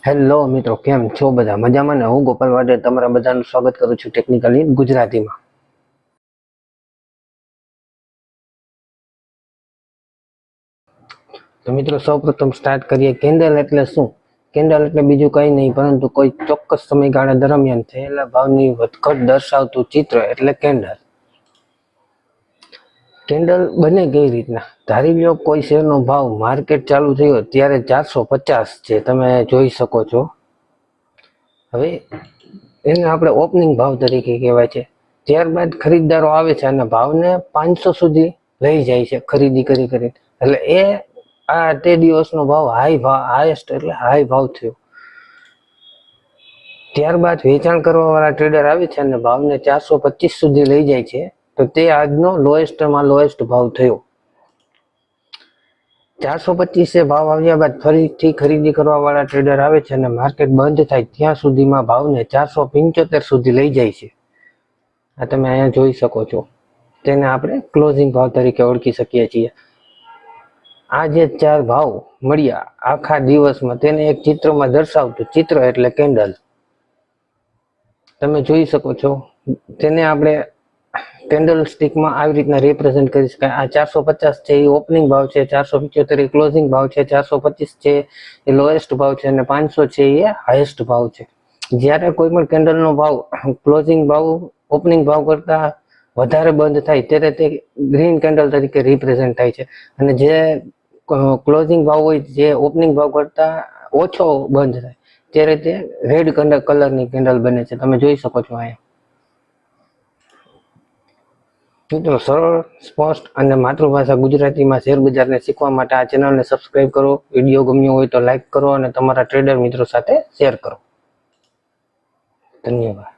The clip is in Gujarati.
હેલો મિત્રો, કેમ છો બધા? મજામાં ને? હું ગોપાલ વાડે તમારા બધાનું સ્વાગત કરું છું ટેકનિકલી ગુજરાતીમાં. તો મિત્રો, સૌપ્રથમ સ્ટાર્ટ કરીએ. કેન્ડલ એટલે શું? કેન્ડલ એટલે બીજું કંઈ નહીં પરંતુ કોઈ ચોક્કસ સમયગાળા દરમિયાન થયેલા ભાવની વધઘટ દર્શાવતું ચિત્ર એટલે કેન્ડલ. કેન્ડલ બને કઈ રીતના? ધારી લો કોઈ શેરનો ભાવ માર્કેટ ચાલુ થયો ત્યારે 450 છે, તમે જોઈ શકો છો. હવે એને આપણે ઓપનિંગ ભાવ તરીકે કહેવાય છે. ત્યારબાદ ખરીદદારો આવે છે અને ભાવને 500 સુધી લઈ જાય છે ખરીદી કરી એટલે એ તે દિવસનો ભાવ હાઈએસ્ટ એટલે હાઈ ભાવ થયો. ત્યારબાદ વેચાણ કરવા વાળા ટ્રેડર આવે છે અને ભાવને 425 સુધી લઈ જાય છે, તો તે આજનો લોએસ્ટમાં લોએસ્ટ ભાવ થયો. 425 ભાવ આવ્યા બાદ ફરીથી ખરીદી કરવા વાળા ટ્રેડર આવે છે અને માર્કેટ બંધ થાય ત્યાં સુધીમાં ભાવને 475 સુધી લઈ જાય છે. આ તમે અહીંયા જોઈ શકો છો. તેને આપણે ક્લોઝિંગ ભાવ તરીકે ઓળખી શકીએ છીએ. આ જે 4 ભાવ મળ્યા આખા દિવસમાં, તેને એક ચિત્રમાં દર્શાવતું ચિત્ર એટલે કેન્ડલ. તમે જોઈ શકો છો. તેને આપણે કેન્ડલ સ્ટિકમાં આવી રીતના રિપ્રેઝન્ટ કરી શકાય. આ 450 છે એ ઓપનિંગ ભાવ છે, 475 એ ક્લોઝિંગ ભાવ છે, 425 છે એ લોએસ્ટ ભાવ છે અને 500 છે એ હાઈએસ્ટ ભાવ છે. જ્યારે કોઈ પણ કેન્ડલનો ભાવ ક્લોઝિંગ ભાવ ઓપનિંગ ભાવ કરતા વધારે બંધ થાય ત્યારે તે ગ્રીન કેન્ડલ તરીકે રિપ્રેઝન્ટ થાય છે, અને જે ક્લોઝિંગ ભાવ હોય જે ઓપનિંગ ભાવ કરતા ઓછો બંધ થાય ત્યારે તે રેડ કલરની કેન્ડલ બને છે. તમે જોઈ શકો છો અહીંયા. મિત્રો, સરળ, સ્પષ્ટ અને માતૃભાષા ગુજરાતીમાં શેર બજારને શીખવા માટે આ ચેનલને સબસ્ક્રાઇબ કરો. વિડીયો ગમ્યો હોય તો લાઈક કરો અને તમારા ટ્રેડર મિત્રો સાથે શેર કરો. ધન્યવાદ.